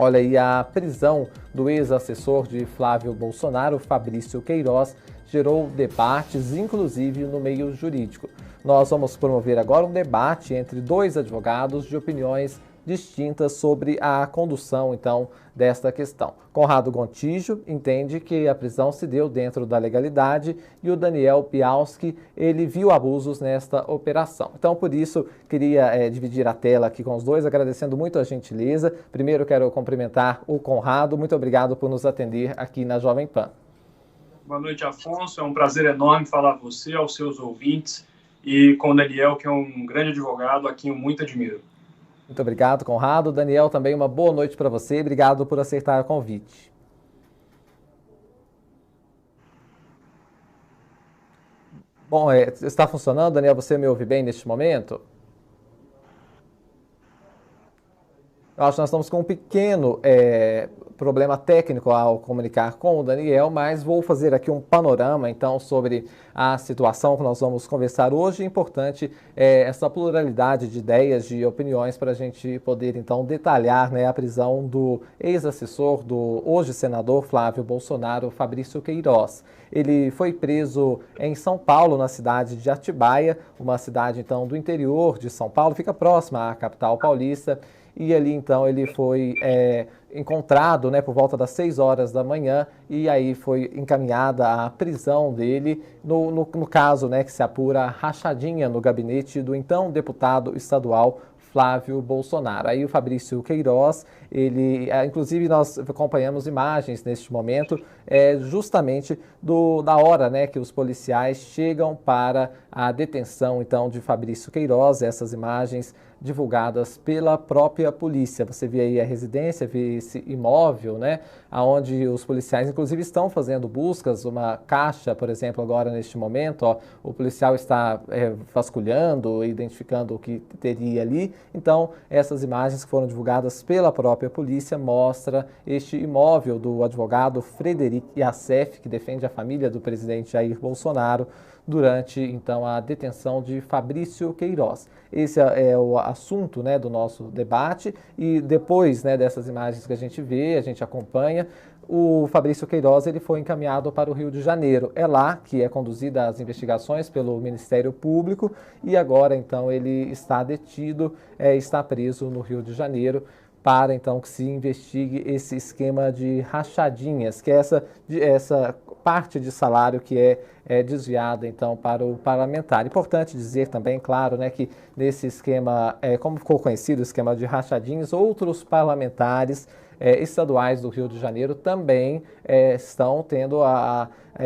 Olha aí, a prisão do ex-assessor de Flávio Bolsonaro, Fabrício Queiroz, gerou debates, inclusive no meio jurídico. Nós vamos promover agora um debate entre dois advogados de opiniões distintas sobre a condução, então, desta questão. Conrado Gontijo entende que a prisão se deu dentro da legalidade e o Daniel Bialski, ele viu abusos nesta operação. Então, por isso, queria dividir a tela aqui com os dois, agradecendo muito a gentileza. Primeiro, quero cumprimentar o Conrado. Muito obrigado por nos atender aqui na Jovem Pan. Boa noite, Afonso. É um prazer enorme falar a você, aos seus ouvintes, e com o Daniel, que é um grande advogado, a quem eu muito admiro. Muito obrigado, Conrado. Daniel, também uma boa noite para você. Obrigado por aceitar o convite. Bom, está funcionando, Daniel? Você me ouve bem neste momento? Eu acho que nós estamos com um pequeno problema técnico ao comunicar com o Daniel, mas vou fazer aqui um panorama, então, sobre a situação que nós vamos conversar hoje. Importante essa pluralidade de ideias, de opiniões, para a gente poder, então, detalhar, né, a prisão do ex-assessor do hoje senador Flávio Bolsonaro, Fabrício Queiroz. Ele foi preso em São Paulo, na cidade de Atibaia, uma cidade, então, do interior de São Paulo, fica próxima à capital paulista. E ali, então, ele foi encontrado, né, por volta das 6 horas da manhã, e aí foi encaminhada a prisão dele, no caso, né, que se apura a rachadinha no gabinete do então deputado estadual Flávio Bolsonaro. Aí o Fabrício Queiroz, ele, inclusive nós acompanhamos imagens neste momento, justamente da hora, né, que os policiais chegam para a detenção, então, de Fabrício Queiroz. Essas imagens divulgadas pela própria polícia. Você vê aí a residência, vê esse imóvel, né, onde os policiais, inclusive, estão fazendo buscas, uma caixa, por exemplo, agora neste momento, ó, o policial está vasculhando, identificando o que teria ali. Então, essas imagens que foram divulgadas pela própria polícia mostram este imóvel do advogado Frederic Yassef, que defende a família do presidente Jair Bolsonaro, durante, então, a detenção de Fabrício Queiroz. Esse é o assunto, né, do nosso debate, e depois, né, dessas imagens que a gente vê, a gente acompanha, o Fabrício Queiroz ele foi encaminhado para o Rio de Janeiro. É lá que é conduzida as investigações pelo Ministério Público e agora, então, ele está detido, está preso no Rio de Janeiro, para, então, que se investigue esse esquema de rachadinhas, que é essa parte de salário que é desviada, então, para o parlamentar. Importante dizer também, claro, né, que nesse esquema, como ficou conhecido o esquema de rachadinhas, outros parlamentares estaduais do Rio de Janeiro também estão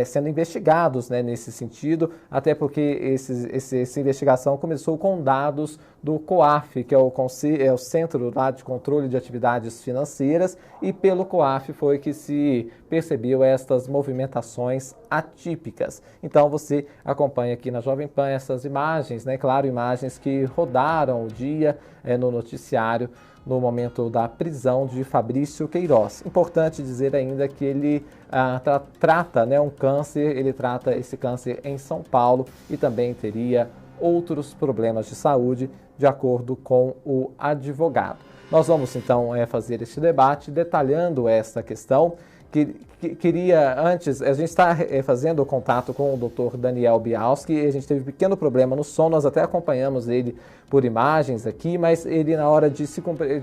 sendo investigados, né, nesse sentido, até porque essa investigação começou com dados do COAF, que é o Centro lá de Controle de Atividades Financeiras, e pelo COAF foi que se percebeu estas movimentações atípicas. Então você acompanha aqui na Jovem Pan essas imagens, né, claro, imagens que rodaram o dia no noticiário, no momento da prisão de Fabrício Queiroz. Importante dizer ainda que ele trata, né, um câncer, ele trata esse câncer em São Paulo e também teria outros problemas de saúde, de acordo com o advogado. Nós vamos, então, fazer este debate detalhando esta questão. Queria, antes, a gente está fazendo o contato com o Dr. Daniel Bialski, a gente teve um pequeno problema no som, nós até acompanhamos ele por imagens aqui, mas ele, na hora de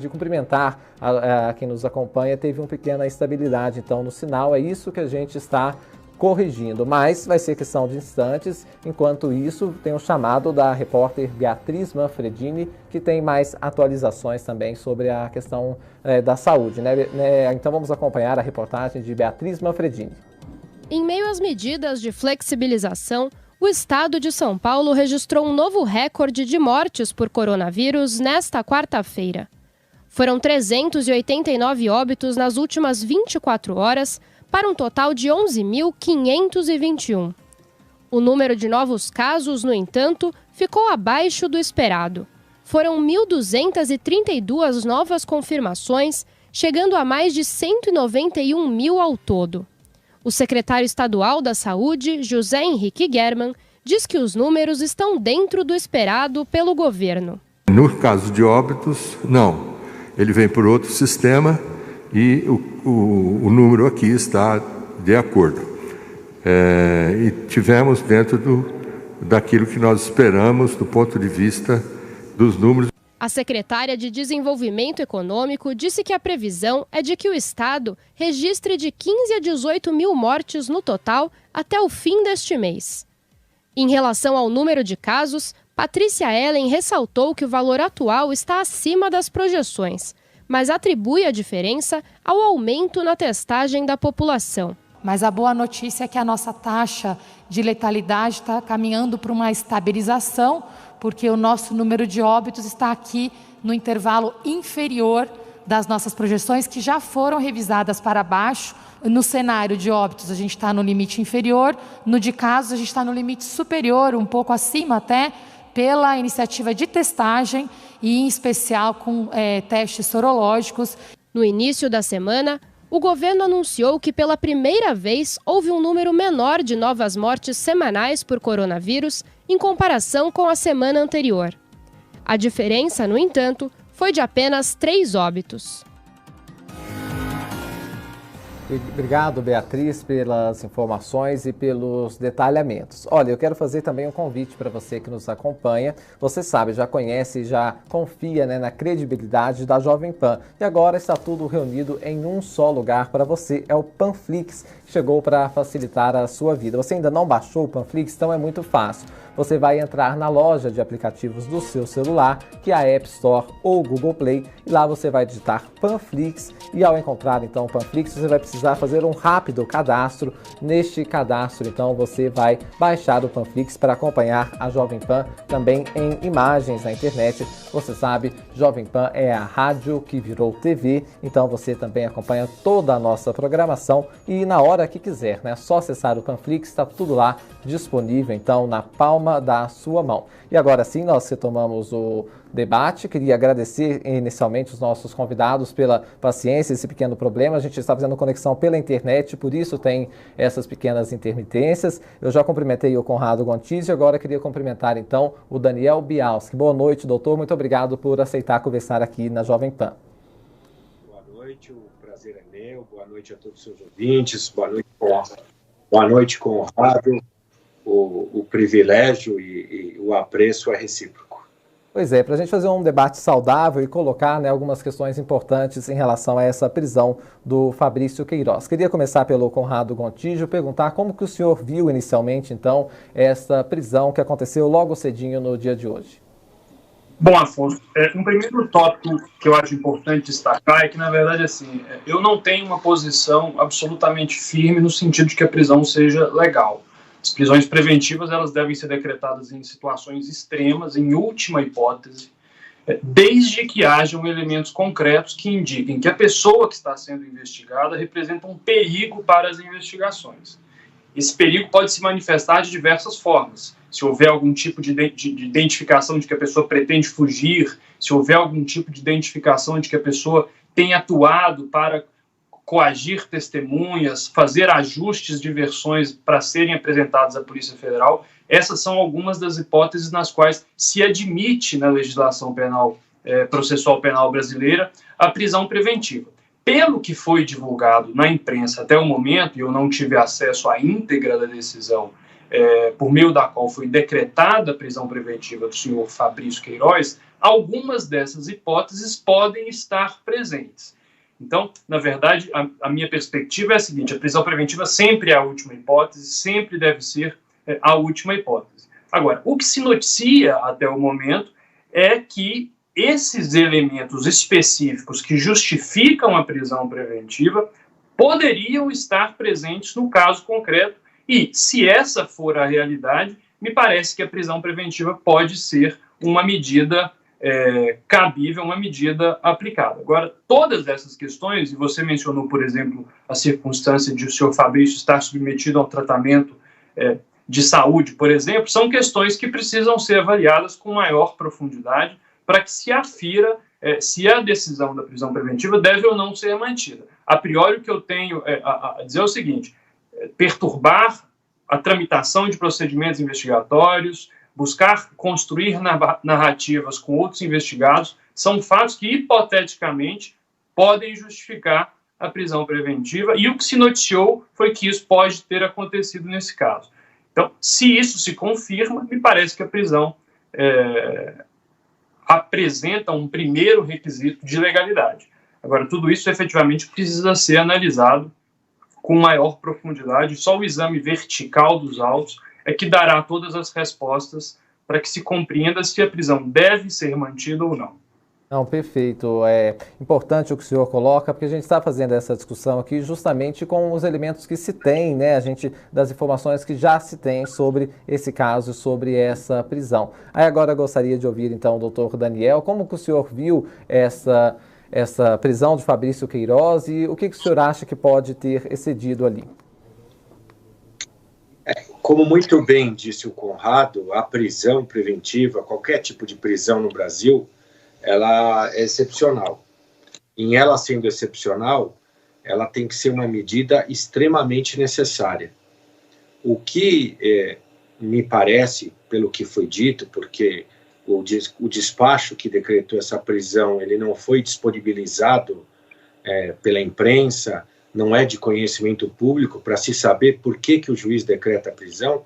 cumprimentar a quem nos acompanha, teve uma pequena instabilidade, então, no sinal. É isso que a gente está corrigindo, mas vai ser questão de instantes. Enquanto isso, tem um chamado da repórter Beatriz Manfredini, que tem mais atualizações também sobre a questão da saúde, né? Então vamos acompanhar a reportagem de Beatriz Manfredini. Em meio às medidas de flexibilização, o estado de São Paulo registrou um novo recorde de mortes por coronavírus nesta quarta-feira. Foram 389 óbitos nas últimas 24 horas, para um total de 11.521. O número de novos casos, no entanto, ficou abaixo do esperado. Foram 1.232 novas confirmações, chegando a mais de 191 mil ao todo. O secretário estadual da Saúde, José Henrique Germann, diz que os números estão dentro do esperado pelo governo. No caso de óbitos, não. Ele vem por outro sistema e o número aqui está de acordo. E tivemos dentro daquilo que nós esperamos do ponto de vista dos números. A secretária de Desenvolvimento Econômico disse que a previsão é de que o Estado registre de 15 a 18 mil mortes no total até o fim deste mês. Em relação ao número de casos, Patrícia Ellen ressaltou que o valor atual está acima das projeções, mas atribui a diferença ao aumento na testagem da população. Mas a boa notícia é que a nossa taxa de letalidade está caminhando para uma estabilização, porque o nosso número de óbitos está aqui no intervalo inferior das nossas projeções, que já foram revisadas para baixo. No cenário de óbitos, a gente está no limite inferior, no de casos, a gente está no limite superior, um pouco acima até, pela iniciativa de testagem e, em especial, com testes sorológicos. No início da semana, o governo anunciou que pela primeira vez houve um número menor de novas mortes semanais por coronavírus em comparação com a semana anterior. A diferença, no entanto, foi de apenas 3 óbitos. Obrigado, Beatriz, pelas informações e pelos detalhamentos. Olha, eu quero fazer também um convite para você que nos acompanha. Você sabe, já conhece, já confia, né, na credibilidade da Jovem Pan. E agora está tudo reunido em um só lugar para você. É o Panflix, que chegou para facilitar a sua vida. Você ainda não baixou o Panflix? Então é muito fácil. Você vai entrar na loja de aplicativos do seu celular, que é a App Store ou Google Play, e lá você vai digitar Panflix, e ao encontrar então o Panflix, você vai precisar fazer um rápido cadastro. Neste cadastro, então, você vai baixar o Panflix para acompanhar a Jovem Pan também em imagens na internet. Você sabe, Jovem Pan é a rádio que virou TV, então você também acompanha toda a nossa programação e na hora que quiser, né? Só acessar o Panflix, está tudo lá disponível, então, na palma da sua mão. E agora sim, nós retomamos o debate. Queria agradecer inicialmente os nossos convidados pela paciência, esse pequeno problema. A gente está fazendo conexão pela internet, por isso tem essas pequenas intermitências. Eu já cumprimentei o Conrado Gontijo, agora queria cumprimentar então o Daniel Bialski. Boa noite, doutor. Muito obrigado por aceitar conversar aqui na Jovem Pan. Boa noite, o prazer é meu. Boa noite a todos os seus ouvintes. Boa noite, Conrado. O privilégio e o apreço é recíproco. Pois é, para a gente fazer um debate saudável e colocar, né, algumas questões importantes em relação a essa prisão do Fabrício Queiroz. Queria começar pelo Conrado Gontijo, perguntar como que o senhor viu inicialmente, então, essa prisão que aconteceu logo cedinho no dia de hoje. Bom, Afonso, um primeiro tópico que eu acho importante destacar é que, na verdade, assim, eu não tenho uma posição absolutamente firme no sentido de que a prisão seja legal. As prisões preventivas, elas devem ser decretadas em situações extremas, em última hipótese, desde que hajam elementos concretos que indiquem que a pessoa que está sendo investigada representa um perigo para as investigações. Esse perigo pode se manifestar de diversas formas. Se houver algum tipo de identificação de que a pessoa pretende fugir, se houver algum tipo de identificação de que a pessoa tem atuado para coagir testemunhas, fazer ajustes de versões para serem apresentadas à Polícia Federal. Essas são algumas das hipóteses nas quais se admite na legislação penal, processual penal brasileira, a prisão preventiva. Pelo que foi divulgado na imprensa até o momento, e eu não tive acesso à íntegra da decisão, por meio da qual foi decretada a prisão preventiva do senhor Fabrício Queiroz, algumas dessas hipóteses podem estar presentes. Então, na verdade, a minha perspectiva é a seguinte: a prisão preventiva sempre é a última hipótese, sempre deve ser a última hipótese. Agora, o que se noticia até o momento é que esses elementos específicos que justificam a prisão preventiva poderiam estar presentes no caso concreto e, se essa for a realidade, me parece que a prisão preventiva pode ser uma medida cabível, uma medida aplicada. Agora, todas essas questões, e você mencionou, por exemplo, a circunstância de o senhor Fabrício estar submetido a um tratamento de saúde, por exemplo, são questões que precisam ser avaliadas com maior profundidade para que se afira se a decisão da prisão preventiva deve ou não ser mantida. A priori, o que eu tenho a dizer é o seguinte: perturbar a tramitação de procedimentos investigatórios, buscar construir narrativas com outros investigados, são fatos que, hipoteticamente, podem justificar a prisão preventiva, e o que se noticiou foi que isso pode ter acontecido nesse caso. Então, se isso se confirma, me parece que a prisão apresenta um primeiro requisito de legalidade. Agora, tudo isso efetivamente precisa ser analisado com maior profundidade. Só o exame vertical dos autos é que dará todas as respostas para que se compreenda se a prisão deve ser mantida ou não. Não, perfeito. É importante o que o senhor coloca, porque a gente está fazendo essa discussão aqui justamente com os elementos que se tem, né? Das informações que já se tem sobre esse caso, sobre essa prisão. Aí agora eu gostaria de ouvir, então, o doutor Daniel, como que o senhor viu essa prisão de Fabrício Queiroz e o que o senhor acha que pode ter excedido ali? Como muito bem disse o Conrado, a prisão preventiva, qualquer tipo de prisão no Brasil, ela é excepcional. Em ela sendo excepcional, ela tem que ser uma medida extremamente necessária. O que me parece, pelo que foi dito, porque o despacho que decretou essa prisão, ele não foi disponibilizado pela imprensa, não é de conhecimento público para se saber por que o juiz decreta a prisão,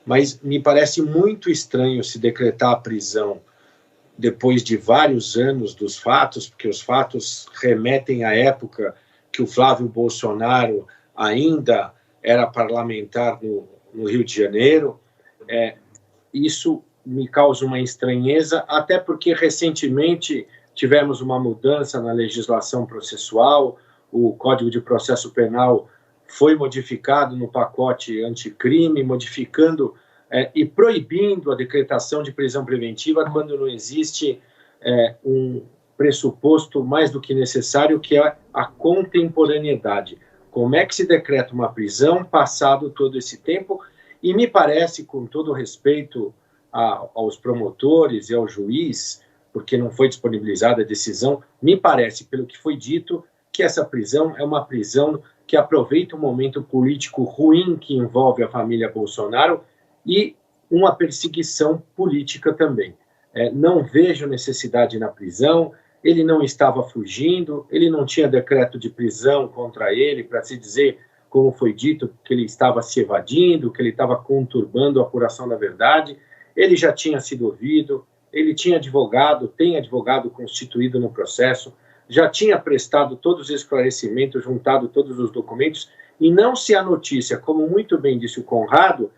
mas me parece muito estranho se decretar a prisão depois de vários anos dos fatos, porque os fatos remetem à época que o Flávio Bolsonaro ainda era parlamentar no Rio de Janeiro. Isso me causa uma estranheza, até porque recentemente tivemos uma mudança na legislação processual, o Código de Processo Penal foi modificado no pacote anticrime, modificando e proibindo a decretação de prisão preventiva quando não existe um pressuposto mais do que necessário, que é a contemporaneidade. Como é que se decreta uma prisão passado todo esse tempo? E me parece, com todo respeito aos promotores e ao juiz, porque não foi disponibilizada a decisão, me parece, pelo que foi dito, que essa prisão é uma prisão que aproveita um momento político ruim que envolve a família Bolsonaro e uma perseguição política também. Não vejo necessidade na prisão, ele não estava fugindo, ele não tinha decreto de prisão contra ele para se dizer, como foi dito, que ele estava se evadindo, que ele estava conturbando a apuração da verdade. Ele já tinha sido ouvido, ele tinha advogado, tem advogado constituído no processo, já tinha prestado todos os esclarecimentos, juntado todos os documentos, e não se há notícia, como muito bem disse o Conrado,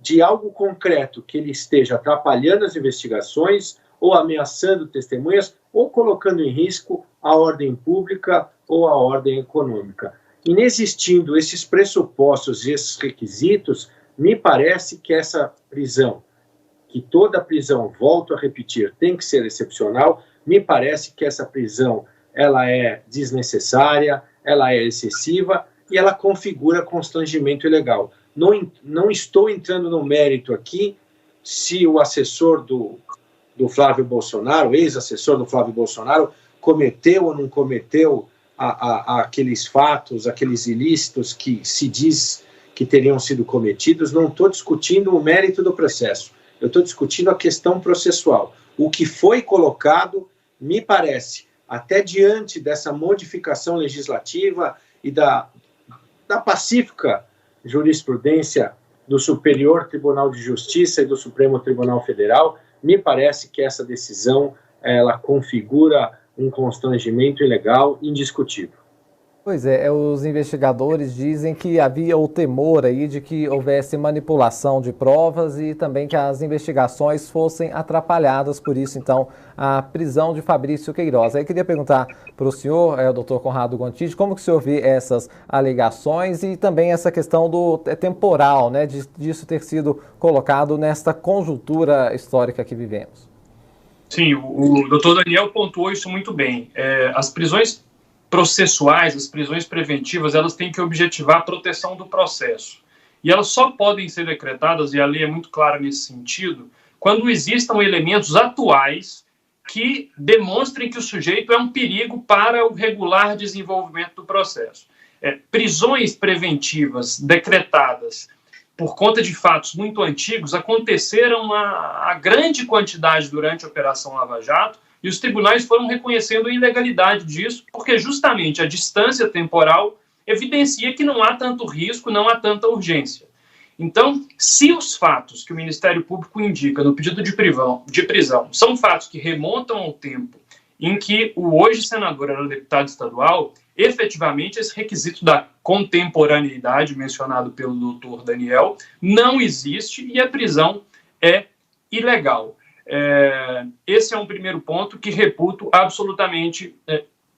de algo concreto que ele esteja atrapalhando as investigações, ou ameaçando testemunhas, ou colocando em risco a ordem pública ou a ordem econômica. Inexistindo esses pressupostos e esses requisitos, me parece que essa prisão, que toda prisão, volto a repetir, tem que ser excepcional, me parece que essa prisão ela é desnecessária, ela é excessiva e ela configura constrangimento ilegal. Não estou entrando no mérito aqui se o assessor do Flávio Bolsonaro, ex-assessor do Flávio Bolsonaro, cometeu ou não cometeu aqueles fatos, aqueles ilícitos que se diz que teriam sido cometidos. Não estou discutindo o mérito do processo, eu estou discutindo a questão processual. O que foi colocado, me parece, até diante dessa modificação legislativa e da pacífica jurisprudência do Superior Tribunal de Justiça e do Supremo Tribunal Federal, me parece que essa decisão ela configura um constrangimento ilegal indiscutível. Pois é, os investigadores dizem que havia o temor aí de que houvesse manipulação de provas e também que as investigações fossem atrapalhadas, por isso, então, a prisão de Fabrício Queiroz. Aí eu queria perguntar para o senhor, o doutor Conrado Gontijo, como que o senhor vê essas alegações e também essa questão do temporal, né, disso ter sido colocado nesta conjuntura histórica que vivemos? Sim, o doutor Daniel pontuou isso muito bem. As prisões processuais, as prisões preventivas, elas têm que objetivar a proteção do processo. E elas só podem ser decretadas, e a lei é muito clara nesse sentido, quando existam elementos atuais que demonstrem que o sujeito é um perigo para o regular desenvolvimento do processo. Prisões preventivas decretadas por conta de fatos muito antigos aconteceram a grande quantidade durante a Operação Lava Jato, e os tribunais foram reconhecendo a ilegalidade disso, porque justamente a distância temporal evidencia que não há tanto risco, não há tanta urgência. Então, se os fatos que o Ministério Público indica no pedido de prisão são fatos que remontam ao tempo em que o hoje senador era deputado estadual, efetivamente esse requisito da contemporaneidade mencionado pelo doutor Daniel não existe e a prisão é ilegal. Esse é um primeiro ponto que reputo absolutamente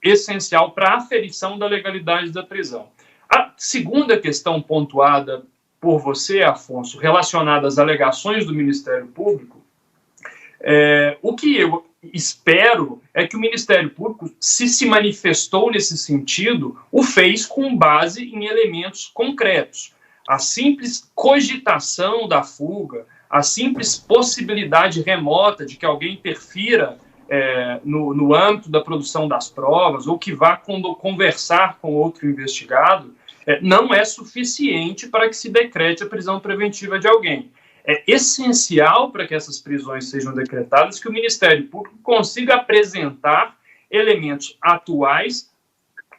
essencial para a aferição da legalidade da prisão. A segunda questão pontuada por você, Afonso, relacionada às alegações do Ministério Público, o que eu espero é que o Ministério Público, se manifestou nesse sentido, o fez com base em elementos concretos. A simples cogitação da fuga, a simples possibilidade remota de que alguém interfira no âmbito da produção das provas ou que vá conversar com outro investigado, não é suficiente para que se decrete a prisão preventiva de alguém. É essencial para que essas prisões sejam decretadas que o Ministério Público consiga apresentar elementos atuais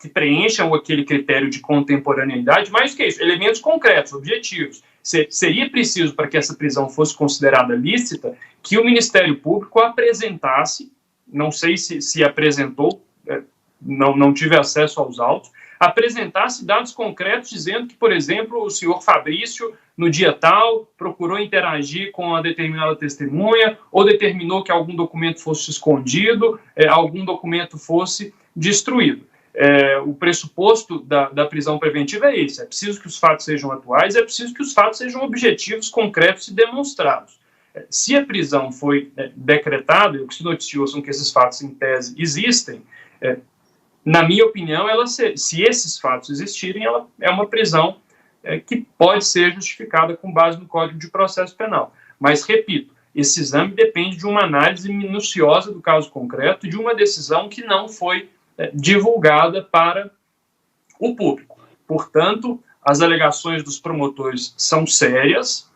que preencham aquele critério de contemporaneidade, mais que isso, elementos concretos, objetivos. Seria preciso, para que essa prisão fosse considerada lícita, que o Ministério Público apresentasse, não sei se apresentou, não tive acesso aos autos, apresentasse dados concretos dizendo que, por exemplo, o senhor Fabrício, no dia tal, procurou interagir com uma determinada testemunha ou determinou que algum documento fosse escondido, algum documento fosse destruído. O pressuposto da prisão preventiva é esse: é preciso que os fatos sejam atuais, é preciso que os fatos sejam objetivos, concretos e demonstrados. Se a prisão foi decretada, e o que se noticiou são que esses fatos, em tese, existem, na minha opinião, se esses fatos existirem, ela é uma prisão que pode ser justificada com base no Código de Processo Penal. Mas, repito, esse exame depende de uma análise minuciosa do caso concreto e de uma decisão que não foi divulgada para o público. Portanto, as alegações dos promotores são sérias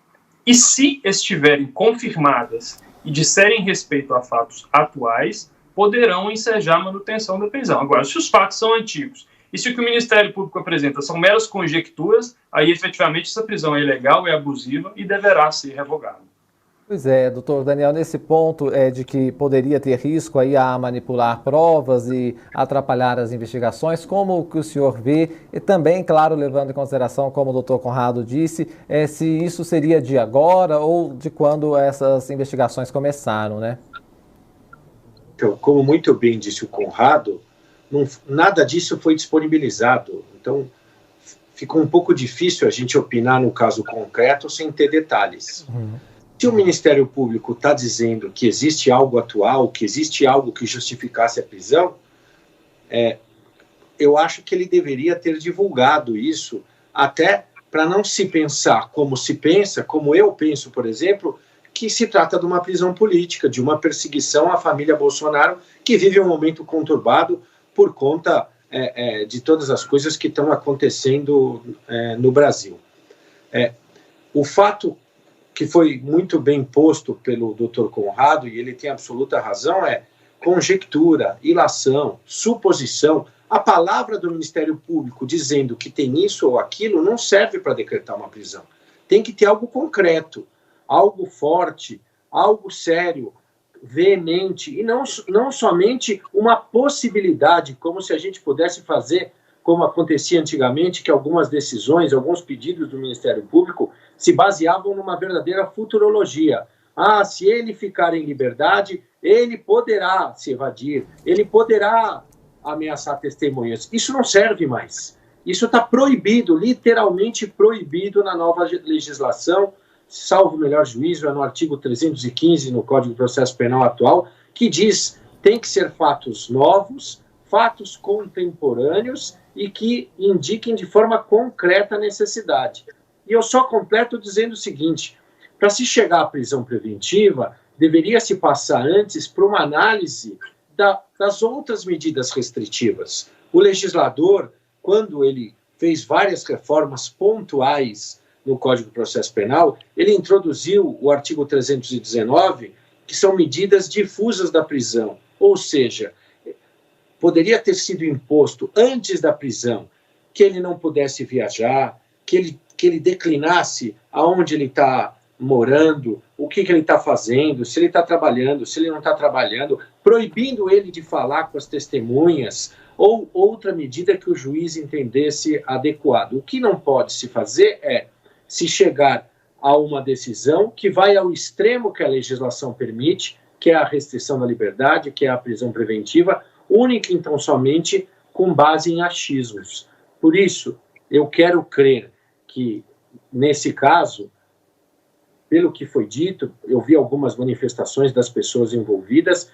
e, se estiverem confirmadas e disserem respeito a fatos atuais, poderão ensejar a manutenção da prisão. Agora, se os fatos são antigos e se o que o Ministério Público apresenta são meras conjecturas, aí efetivamente essa prisão é ilegal, é abusiva e deverá ser revogada. Pois é, doutor Daniel, nesse ponto de que poderia ter risco aí a manipular provas e atrapalhar as investigações, como que o senhor vê, e também, claro, levando em consideração, como o doutor Conrado disse, se isso seria de agora ou de quando essas investigações começaram, né? Então, como muito bem disse o Conrado, nada disso foi disponibilizado. Então, ficou um pouco difícil a gente opinar no caso concreto sem ter detalhes. Se o Ministério Público está dizendo que existe algo atual, que existe algo que justificasse a prisão, eu acho que ele deveria ter divulgado isso, até para não se pensar como se pensa, como eu penso, por exemplo, que se trata de uma prisão política, de uma perseguição à família Bolsonaro, que vive um momento conturbado por conta de todas as coisas que estão acontecendo no Brasil. O fato que foi muito bem posto pelo Dr. Conrado, e ele tem absoluta razão, é conjectura, ilação, suposição. A palavra do Ministério Público dizendo que tem isso ou aquilo não serve para decretar uma prisão. Tem que ter algo concreto, algo forte, algo sério, veemente, e não somente uma possibilidade, como se a gente pudesse fazer, como acontecia antigamente, que algumas decisões, alguns pedidos do Ministério Público se baseavam numa verdadeira futurologia. Se ele ficar em liberdade, ele poderá se evadir, ele poderá ameaçar testemunhas. Isso não serve mais. Isso está proibido, literalmente proibido na nova legislação, salvo o melhor juízo, é no artigo 315 no Código de Processo Penal atual, que diz tem que ser fatos novos, fatos contemporâneos e que indiquem de forma concreta a necessidade. E eu só completo dizendo o seguinte: para se chegar à prisão preventiva, deveria se passar antes por uma análise das outras medidas restritivas. O legislador, quando ele fez várias reformas pontuais no Código de Processo Penal, ele introduziu o artigo 319, que são medidas difusas da prisão, Ou seja, poderia ter sido imposto antes da prisão que ele não pudesse viajar, que ele declinasse aonde ele está morando, o que ele está fazendo, se ele está trabalhando, se ele não está trabalhando, proibindo ele de falar com as testemunhas, ou outra medida que o juiz entendesse adequado. O que não pode se fazer é se chegar a uma decisão que vai ao extremo que a legislação permite, que é a restrição da liberdade, que é a prisão preventiva, única então somente com base em achismos. Por isso, eu quero crer que, nesse caso, pelo que foi dito, eu vi algumas manifestações das pessoas envolvidas,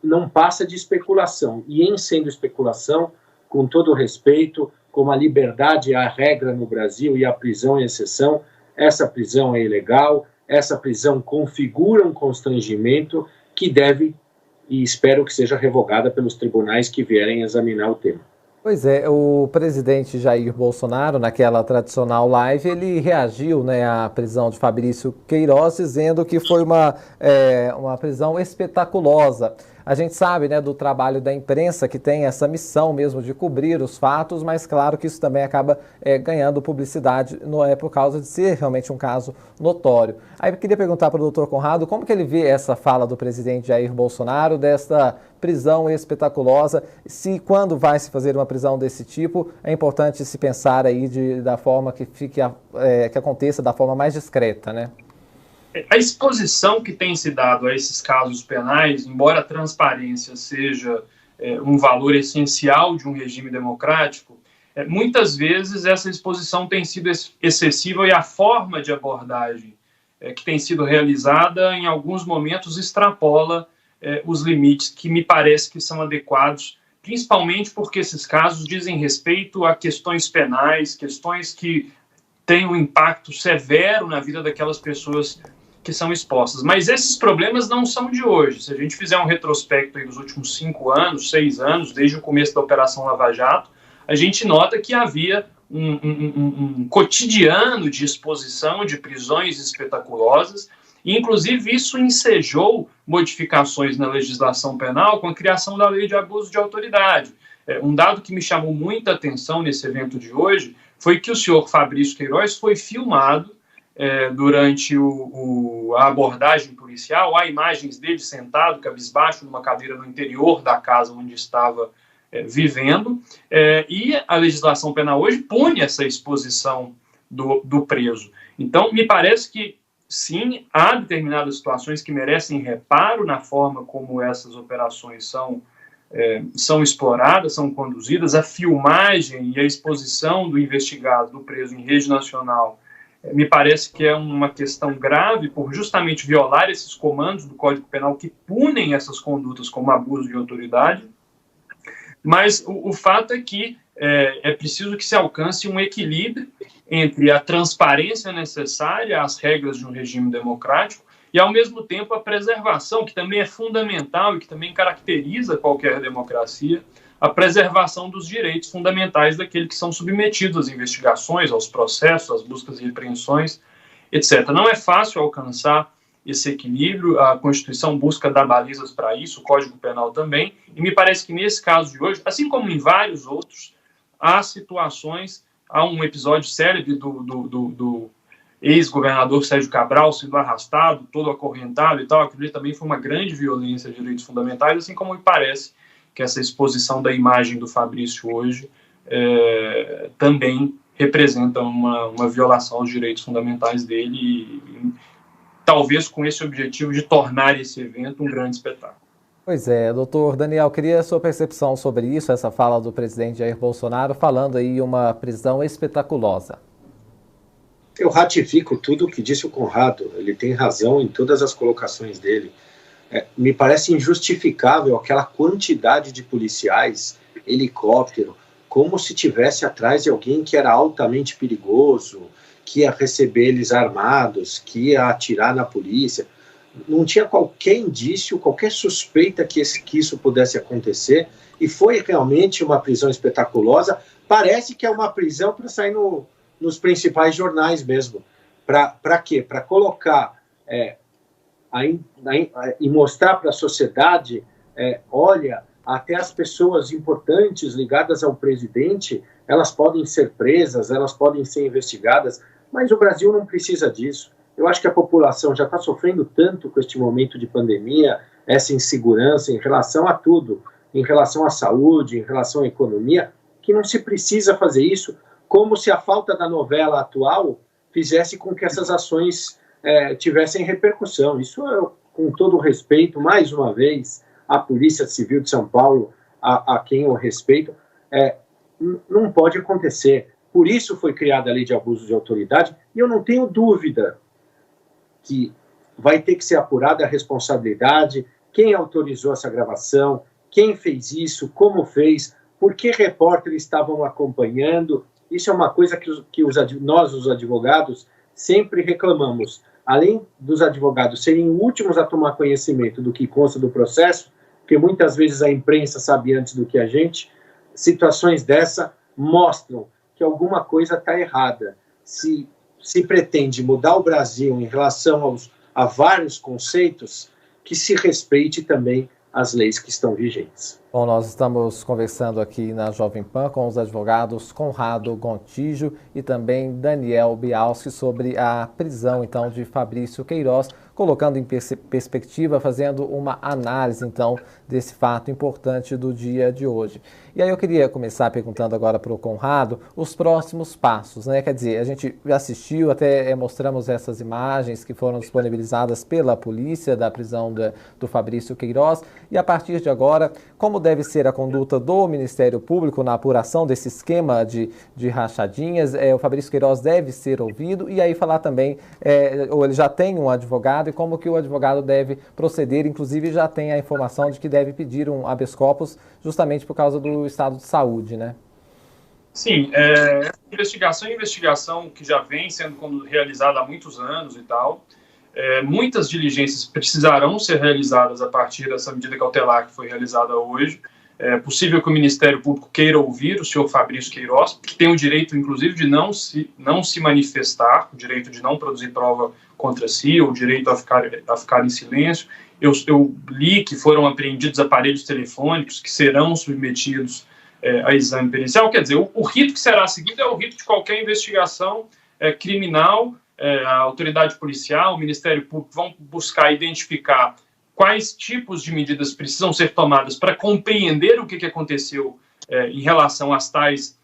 não passa de especulação. E em sendo especulação, com todo o respeito, como a liberdade é a regra no Brasil e a prisão é exceção, essa prisão é ilegal, essa prisão configura um constrangimento que deve, e espero que seja revogada pelos tribunais que vierem examinar o tema. Pois é, o presidente Jair Bolsonaro, naquela tradicional live, ele reagiu, né, à prisão de Fabrício Queiroz, dizendo que foi uma prisão espetaculosa. A gente sabe, né, do trabalho da imprensa, que tem essa missão mesmo de cobrir os fatos, mas claro que isso também acaba ganhando publicidade por causa de ser realmente um caso notório. Aí eu queria perguntar para o doutor Conrado como que ele vê essa fala do presidente Jair Bolsonaro, desta prisão espetaculosa, se quando vai se fazer uma prisão desse tipo, é importante se pensar aí da forma que que aconteça da forma mais discreta, né? A exposição que tem se dado a esses casos penais, embora a transparência seja um valor essencial de um regime democrático, muitas vezes essa exposição tem sido excessiva e a forma de abordagem que tem sido realizada, em alguns momentos, extrapola os limites que me parece que são adequados, principalmente porque esses casos dizem respeito a questões penais, questões que têm um impacto severo na vida daquelas pessoas que são expostas. Mas esses problemas não são de hoje. Se a gente fizer um retrospecto aí dos últimos 5 anos, 6 anos, desde o começo da Operação Lava Jato, a gente nota que havia um cotidiano de exposição de prisões espetaculosas, e inclusive isso ensejou modificações na legislação penal com a criação da Lei de Abuso de Autoridade. Um dado que me chamou muita atenção nesse evento de hoje foi que o senhor Fabrício Queiroz foi filmado durante a abordagem policial. Há imagens dele sentado, cabisbaixo, numa cadeira no interior da casa onde estava vivendo, e a legislação penal hoje pune essa exposição do preso. Então, me parece que, sim, há determinadas situações que merecem reparo na forma como essas operações são exploradas, são conduzidas. A filmagem e a exposição do investigado, do preso em rede nacional, me parece que é uma questão grave por justamente violar esses comandos do Código Penal que punem essas condutas como abuso de autoridade. Mas o fato é que é preciso que se alcance um equilíbrio entre a transparência necessária às regras de um regime democrático e, ao mesmo tempo, a preservação, que também é fundamental e que também caracteriza qualquer democracia, a preservação dos direitos fundamentais daqueles que são submetidos às investigações, aos processos, às buscas e repreensões, etc. Não é fácil alcançar esse equilíbrio, a Constituição busca dar balizas para isso, o Código Penal também, e me parece que nesse caso de hoje, assim como em vários outros, há situações, há um episódio célebre do ex-governador Sérgio Cabral sendo arrastado, todo acorrentado e tal, aquilo também foi uma grande violência de direitos fundamentais, assim como me parece que essa exposição da imagem do Fabrício hoje também representa uma violação aos direitos fundamentais dele e talvez com esse objetivo de tornar esse evento um grande espetáculo. Pois é, doutor Daniel, queria a sua percepção sobre isso, essa fala do presidente Jair Bolsonaro, falando aí uma prisão espetaculosa. Eu ratifico tudo o que disse o Conrado, ele tem razão em todas as colocações dele. Me parece injustificável aquela quantidade de policiais, helicóptero, como se tivesse atrás de alguém que era altamente perigoso, que ia receber eles armados, que ia atirar na polícia. Não tinha qualquer indício, qualquer suspeita que isso pudesse acontecer, e foi realmente uma prisão espetaculosa. Parece que é uma prisão para sair nos principais jornais mesmo. Para quê? Para colocar e mostrar para a sociedade olha, até as pessoas importantes ligadas ao presidente, elas podem ser presas, elas podem ser investigadas, mas o Brasil não precisa disso. Eu acho que a população já está sofrendo tanto com este momento de pandemia, essa insegurança em relação a tudo, em relação à saúde, em relação à economia, que não se precisa fazer isso, como se a falta da novela atual fizesse com que essas ações tivessem repercussão. Isso, com todo o respeito, mais uma vez, à Polícia Civil de São Paulo, a quem eu respeito, não pode acontecer. Por isso foi criada a Lei de Abuso de Autoridade, e eu não tenho dúvida que vai ter que ser apurada a responsabilidade, quem autorizou essa gravação, quem fez isso, como fez, por que repórteres estavam acompanhando. Isso é uma coisa que nós, os advogados, sempre reclamamos. Além dos advogados serem últimos a tomar conhecimento do que consta do processo, porque muitas vezes a imprensa sabe antes do que a gente, situações dessa mostram que alguma coisa está errada. Se pretende mudar o Brasil em relação a vários conceitos, que se respeite também as leis que estão vigentes. Bom, nós estamos conversando aqui na Jovem Pan com os advogados Conrado Gontijo e também Daniel Bialski sobre a prisão, então, de Fabrício Queiroz, colocando em perspectiva, fazendo uma análise, então, desse fato importante do dia de hoje. E aí eu queria começar perguntando agora para o Conrado os próximos passos, né? Quer dizer, a gente assistiu, até mostramos essas imagens que foram disponibilizadas pela polícia da prisão do Fabrício Queiroz, e a partir de agora, como deve ser a conduta do Ministério Público na apuração desse esquema de rachadinhas? O Fabrício Queiroz deve ser ouvido, e aí falar também, ou ele já tem um advogado, e como que o advogado deve proceder, inclusive já tem a informação de que deve pedir um habeas corpus justamente por causa do estado de saúde, né? Sim, essa investigação que já vem sendo realizada há muitos anos e tal, muitas diligências precisarão ser realizadas a partir dessa medida cautelar que foi realizada hoje. É possível que o Ministério Público queira ouvir o senhor Fabrício Queiroz, que tem o direito, inclusive, de não se manifestar, o direito de não produzir prova contra si, ou o direito a ficar em silêncio. Eu li que foram apreendidos aparelhos telefônicos que serão submetidos a exame pericial. Quer dizer, o rito que será seguido é o rito de qualquer investigação criminal. A autoridade policial, o Ministério Público vão buscar identificar quais tipos de medidas precisam ser tomadas para compreender o que aconteceu em relação às tais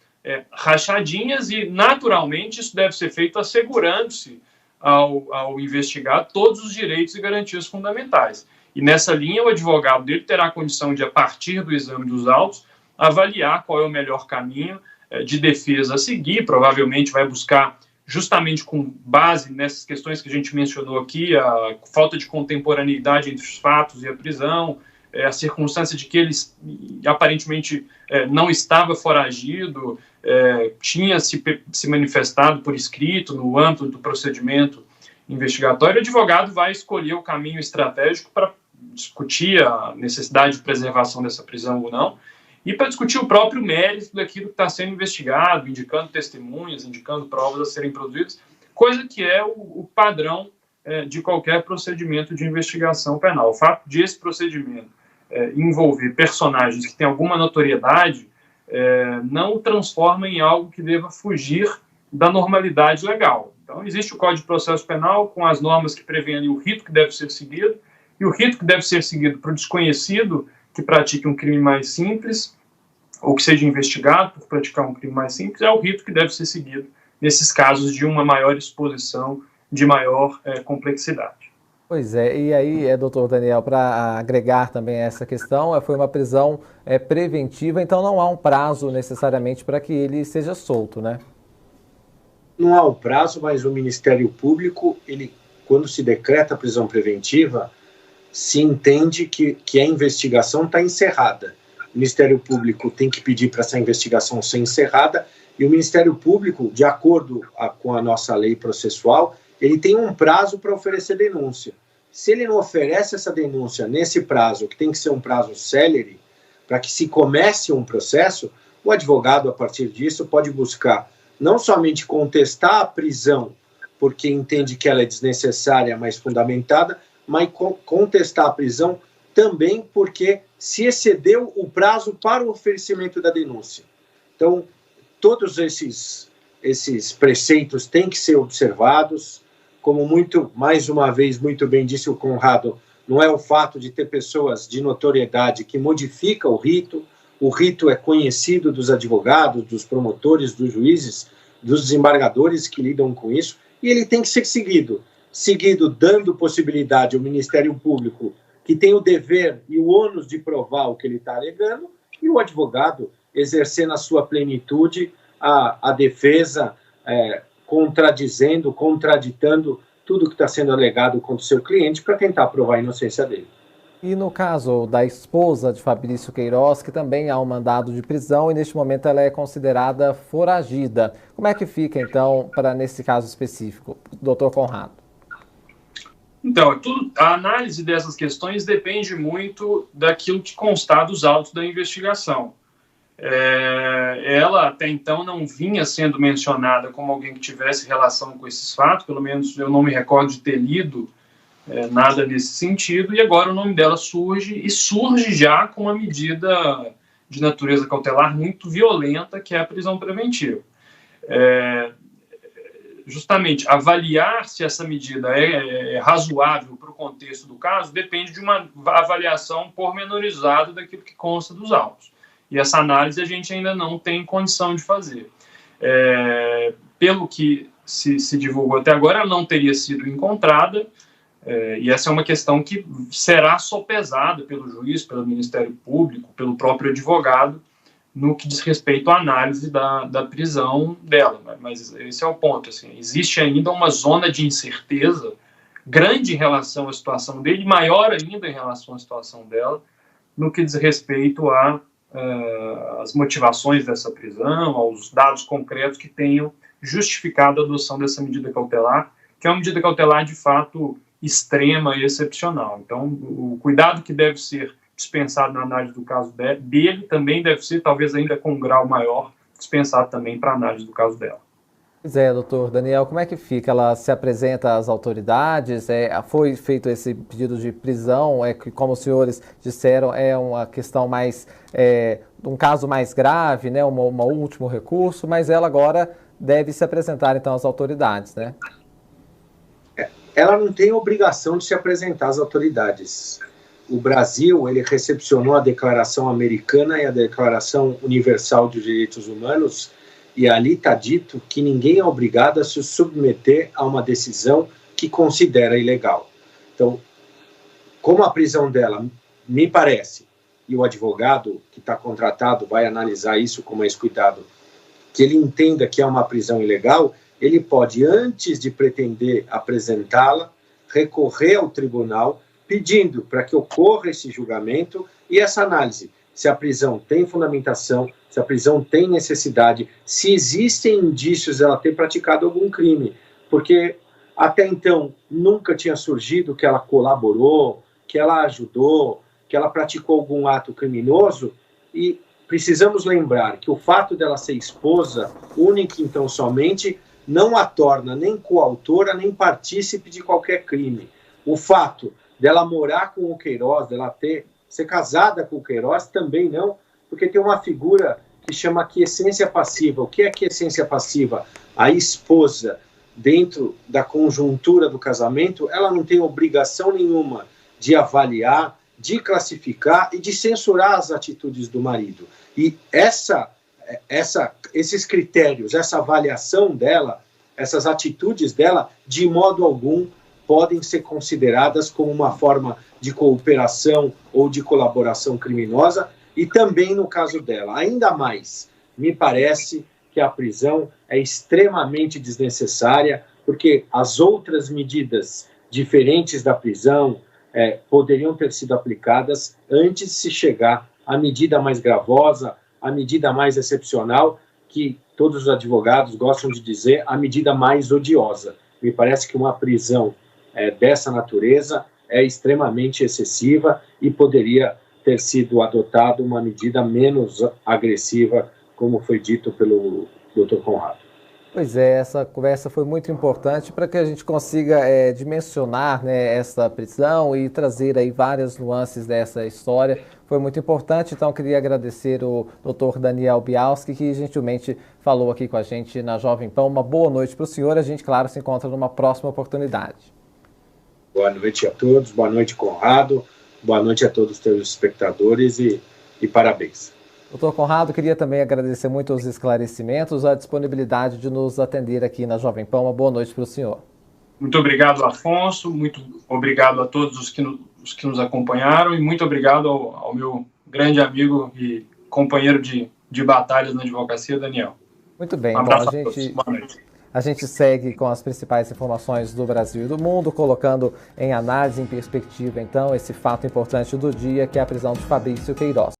rachadinhas, e, naturalmente, isso deve ser feito assegurando-se ao investigado todos os direitos e garantias fundamentais. E, nessa linha, o advogado dele terá a condição de, a partir do exame dos autos, avaliar qual é o melhor caminho de defesa a seguir. Provavelmente vai buscar, justamente com base nessas questões que a gente mencionou aqui, a falta de contemporaneidade entre os fatos e a prisão, a circunstância de que ele aparentemente não estava foragido, tinha se manifestado por escrito no âmbito do procedimento investigatório. O advogado vai escolher o caminho estratégico para discutir a necessidade de preservação dessa prisão ou não, e para discutir o próprio mérito daquilo que está sendo investigado, indicando testemunhas, indicando provas a serem produzidas, coisa que é o padrão de qualquer procedimento de investigação penal. O fato de esse procedimento envolver personagens que têm alguma notoriedade não o transforma em algo que deva fugir da normalidade legal. Então, existe o Código de Processo Penal com as normas que prevêem ali o rito que deve ser seguido, e o rito que deve ser seguido para o desconhecido que pratique um crime mais simples, ou que seja investigado por praticar um crime mais simples, é o rito que deve ser seguido nesses casos de uma maior exposição, de maior complexidade. Pois é, e aí, doutor Daniel, para agregar também essa questão, foi uma prisão preventiva, então não há um prazo necessariamente para que ele seja solto, né? Não há um prazo, mas o Ministério Público, quando se decreta a prisão preventiva, se entende que a investigação está encerrada. O Ministério Público tem que pedir para essa investigação ser encerrada, e o Ministério Público, de acordo com a nossa lei processual, ele tem um prazo para oferecer denúncia. Se ele não oferece essa denúncia nesse prazo, que tem que ser um prazo célere, para que se comece um processo, o advogado, a partir disso, pode buscar não somente contestar a prisão, porque entende que ela é desnecessária, mas fundamentada, mas contestar a prisão também porque se excedeu o prazo para o oferecimento da denúncia. Então, todos esses preceitos têm que ser observados, como mais uma vez, muito bem disse o Conrado, não é o fato de ter pessoas de notoriedade que modifica o rito é conhecido dos advogados, dos promotores, dos juízes, dos desembargadores que lidam com isso, e ele tem que ser seguido dando possibilidade ao Ministério Público, que tem o dever e o ônus de provar o que ele está alegando, e o advogado exercer na sua plenitude a defesa, contraditando tudo que está sendo alegado contra o seu cliente para tentar provar a inocência dele. E no caso da esposa de Fabrício Queiroz, que também há um mandado de prisão e neste momento ela é considerada foragida. Como é que fica, então, para nesse caso específico, doutor Conrado? Então, a análise dessas questões depende muito daquilo que constar dos autos da investigação. Ela até então não vinha sendo mencionada como alguém que tivesse relação com esses fatos, pelo menos eu não me recordo de ter lido nada nesse sentido, e agora o nome dela surge já com uma medida de natureza cautelar muito violenta, que é a prisão preventiva. Justamente, avaliar se essa medida é razoável para o contexto do caso depende de uma avaliação pormenorizada daquilo que consta dos autos. E essa análise a gente ainda não tem condição de fazer. Pelo que se divulgou até agora, ela não teria sido encontrada, e essa é uma questão que será sopesada pelo juiz, pelo Ministério Público, pelo próprio advogado, no que diz respeito à análise da prisão dela. Mas esse é o ponto. Assim, existe ainda uma zona de incerteza grande em relação à situação dele, maior ainda em relação à situação dela, no que diz respeito às motivações dessa prisão, aos dados concretos que tenham justificado a adoção dessa medida cautelar, que é uma medida cautelar, de fato, extrema e excepcional. Então, o cuidado que deve ser dispensado na análise do caso dele também deve ser, talvez ainda com um grau maior, dispensado também para a análise do caso dela. Pois é, doutor Daniel, como é que fica? Ela se apresenta às autoridades? Foi feito esse pedido de prisão? Que, como os senhores disseram, é uma questão mais, um caso mais grave, né? Um último recurso, mas ela agora deve se apresentar, então, às autoridades, né? Ela não tem obrigação de se apresentar às autoridades. O Brasil, ele recepcionou a Declaração Americana e a Declaração Universal dos Direitos Humanos, e ali está dito que ninguém é obrigado a se submeter a uma decisão que considera ilegal. Então, como a prisão dela, me parece, e o advogado que está contratado vai analisar isso com mais cuidado, que ele entenda que é uma prisão ilegal, ele pode, antes de pretender apresentá-la, recorrer ao tribunal pedindo para que ocorra esse julgamento e essa análise, se a prisão tem fundamentação, se a prisão tem necessidade, se existem indícios dela ter praticado algum crime, porque até então nunca tinha surgido que ela colaborou, que ela ajudou, que ela praticou algum ato criminoso, e precisamos lembrar que o fato dela ser esposa, única então somente, não a torna nem coautora, nem partícipe de qualquer crime. O fato dela morar com o Queiroz, dela ser casada com o Queiroz, também não, porque tem uma figura que chama quiescência passiva. O que é quiescência passiva? A esposa, dentro da conjuntura do casamento, ela não tem obrigação nenhuma de avaliar, de classificar e de censurar as atitudes do marido. E esses critérios, essa avaliação dela, essas atitudes dela, de modo algum, podem ser consideradas como uma forma de cooperação ou de colaboração criminosa, e também no caso dela. Ainda mais, me parece que a prisão é extremamente desnecessária, porque as outras medidas diferentes da prisão poderiam ter sido aplicadas antes de se chegar à medida mais gravosa, à medida mais excepcional, que todos os advogados gostam de dizer, a medida mais odiosa. Me parece que uma prisão dessa natureza é extremamente excessiva e poderia ter sido adotada uma medida menos agressiva, como foi dito pelo Dr. Conrado. Pois é, essa conversa foi muito importante para que a gente consiga dimensionar, né, essa prisão e trazer aí várias nuances dessa história. Foi foi muito importante. Então, eu queria agradecer o Dr. Daniel Bialski, que gentilmente falou aqui com a gente na Jovem Pan. Uma boa noite para o senhor. A gente, claro, se encontra numa próxima oportunidade. Boa noite a todos, boa noite, Conrado, boa noite a todos os teus espectadores e parabéns. Doutor Conrado, queria também agradecer muito os esclarecimentos, a disponibilidade de nos atender aqui na Jovem Pan. Uma boa noite para o senhor. Muito obrigado, Afonso, muito obrigado a todos os que nos acompanharam e muito obrigado ao meu grande amigo e companheiro de batalhas na advocacia, Daniel. Muito bem, um abraço a todos. Boa noite. A gente segue com as principais informações do Brasil e do mundo, colocando em análise, em perspectiva, então, esse fato importante do dia, que é a prisão de Fabrício Queiroz.